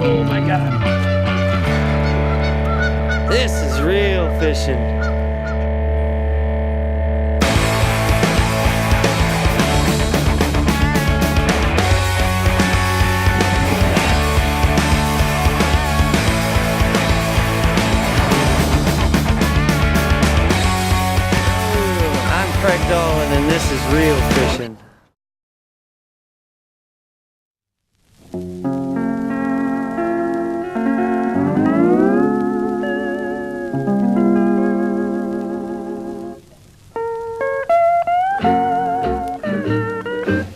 Oh my God. This is real fishing. Dahlin, and this is real fishing.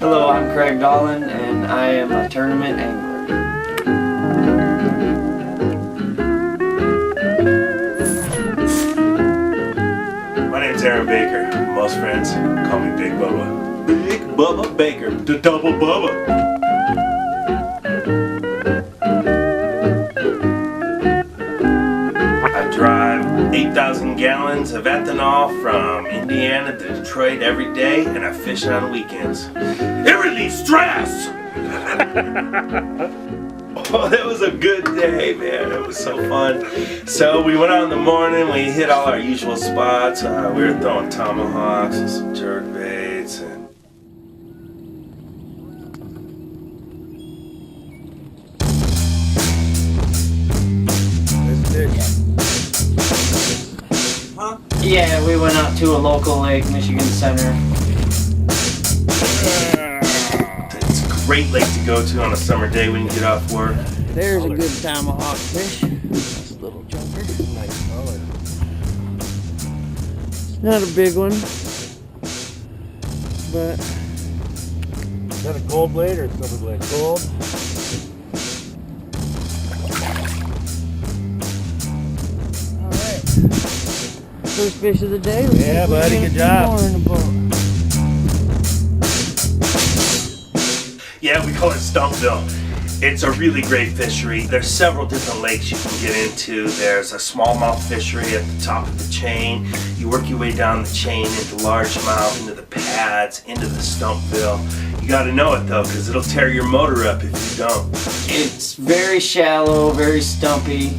Hello, I'm Dahlin, and I am a tournament angler. My name's Aaron Baker. Most friends call me Big Bubba. Big Bubba Baker, the double Bubba. I drive 8,000 gallons of ethanol from Indiana to Detroit every day, and I fish on weekends. It relieves stress! Oh, that was a good day, man. It was so fun. So we went out in the morning, we hit all our usual spots. We were throwing tomahawks and some jerk baits. And Huh? Yeah, we went out to a local lake, Michigan Center. It's a great lake to go to on a summer day when you get off work. There's a good tomahawk fish. Nice little jumper. Nice color. Not a big one, but... Is that a gold blade or a silver blade? Gold. Alright. First fish of the day. Yeah, buddy, good job. Yeah, we call it Stumpville. It's a really great fishery. There's several different lakes you can get into. There's a smallmouth fishery at the top of the chain. You work your way down the chain into largemouth, into the pads, into the Stumpville. You gotta know it though, because it'll tear your motor up if you don't. It's very shallow, very stumpy.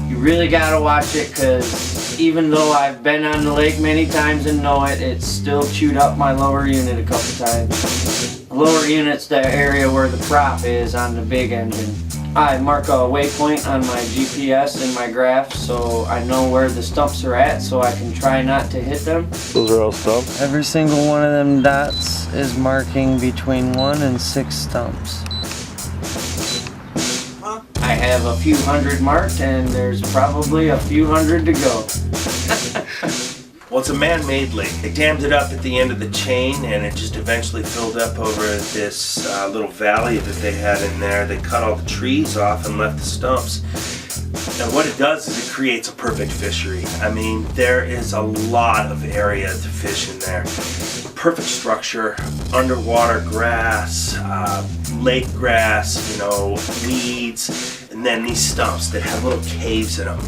You really gotta watch it, because even though I've been on the lake many times and know it, it's still chewed up my lower unit a couple times. The lower unit's the area where the prop is on the big engine. I mark a waypoint on my GPS and my graph so I know where the stumps are at so I can try not to hit them. Those are all stumps? Every single one of them dots is marking between 1 and 6 stumps. I have a few hundred marked and there's probably a few hundred to go. Well, it's a man-made lake. They dammed it up at the end of the chain and it just eventually filled up over this little valley that they had in there. They cut all the trees off and left the stumps. And what it does is it creates a perfect fishery. I mean, there is a lot of area to fish in there. Perfect structure, underwater grass, lake grass, you know, weeds, and then these stumps that have little caves in them.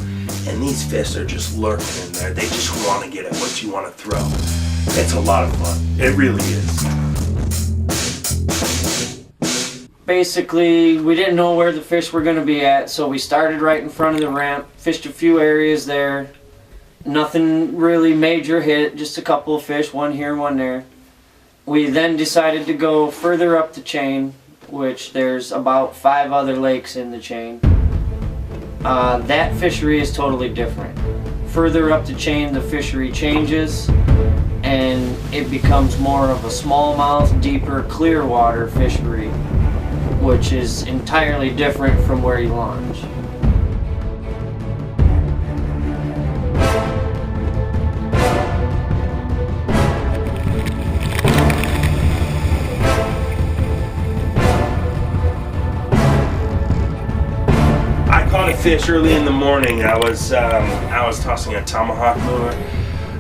And these fish are just lurking in there. They just want to get at what you want to throw. It's a lot of fun. It really is. Basically, we didn't know where the fish were going to be at, so we started right in front of the ramp, fished a few areas there. Nothing really major hit, just a couple of fish, one here, one there. We then decided to go further up the chain, which there's about 5 other lakes in the chain. That fishery is totally different. Further up the chain, the fishery changes and it becomes more of a smallmouth, deeper, clear water fishery, which is entirely different from where you launch. Fish early in the morning. I was tossing a tomahawk lure.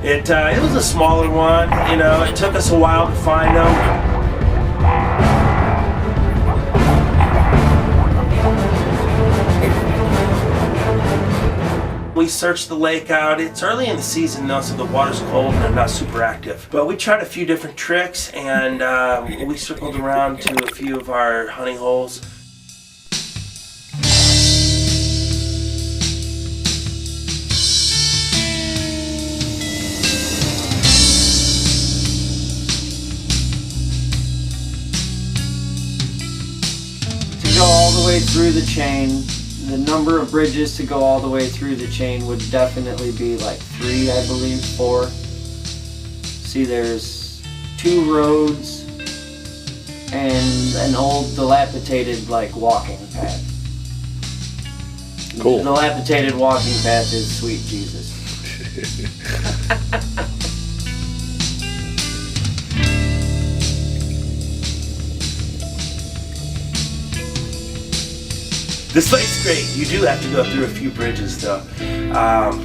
It was a smaller one. You know, it took us a while to find them. We searched the lake out. It's early in the season though, so the water's cold and they're not super active. But we tried a few different tricks and we circled around to a few of our honey holes. way through the chain, the number of bridges to go all the way through the chain would definitely be like 3, I believe, 4. See, there's 2 roads and an old dilapidated like walking path. Cool. The dilapidated walking path is sweet Jesus. This lake's great. You do have to go through a few bridges though.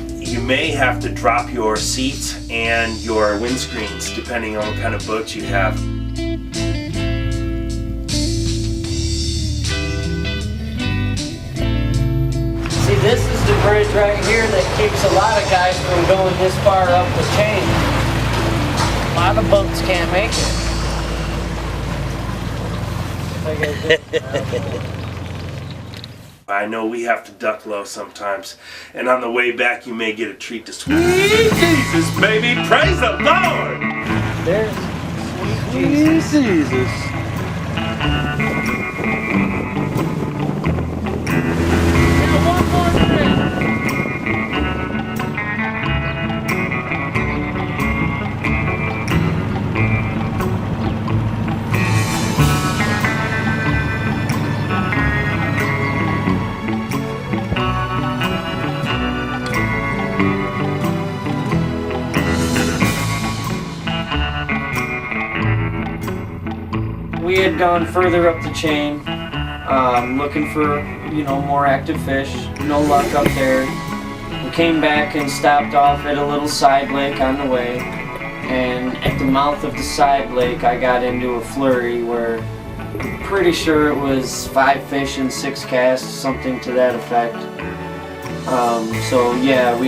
You may have to drop your seats and your windscreens depending on what kind of boat you have. See, this is the bridge right here that keeps a lot of guys from going this far up the chain. A lot of boats can't make it. I know we have to duck low sometimes, and on the way back you may get a treat to swim. Jesus, baby, praise the Lord! There's sweet Jesus. We had gone further up the chain, looking for, you know, more active fish. No luck up there. We came back and stopped off at a little side lake on the way. And at the mouth of the side lake, I got into a flurry where I'm pretty sure it was 5 fish and 6 casts, something to that effect. So yeah,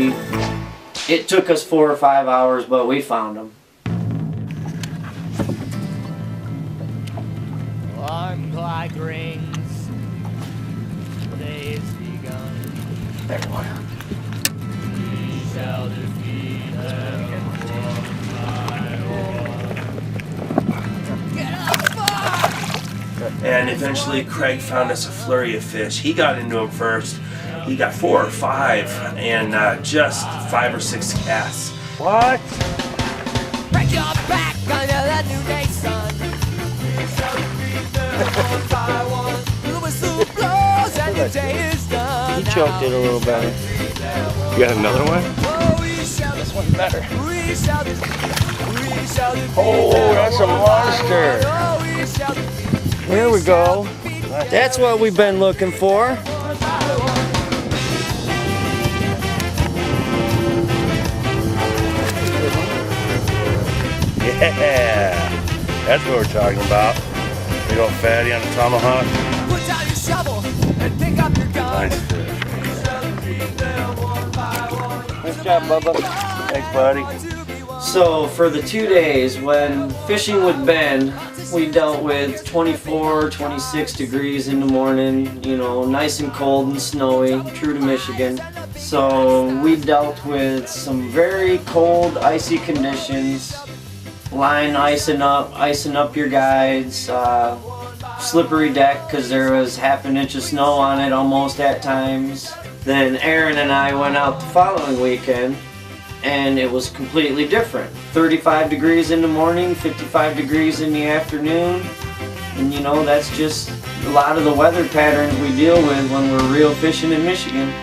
it took us 4 or 5 hours, but we found them. One clock rings, the day is begun. There we go. We shall defeat them one by one. Get up, fuck! And eventually Craig found us a flurry of fish. He got into them first. He got 4 or 5 and just 5 or 6 casts. What? Break your back under the new day sun. We shall defeat them one by one. The whistle blows and your day is done. He choked it a little better. You got another one? Oh, we shall This one's better. We shall defeat Oh, that's a monster. Oh, we shall Here we go. That's what we've been looking for. Yeah, that's what we're talking about. Big old fatty on the tomahawk. put down your shovel and pick up your gun. Nice fish. Nice job, Bubba. Thanks, buddy. So for the 2 days when fishing with Ben, we dealt with 24, 26 degrees in the morning, you know, nice and cold and snowy, true to Michigan. So we dealt with some very cold, icy conditions, line icing up your guides, slippery deck because there was half an inch of snow on it almost at times. Then Aaron and I went out the following weekend and it was completely different. 35 degrees in the morning, 55 degrees in the afternoon. And you know, that's just a lot of the weather patterns we deal with when we're real fishing in Michigan.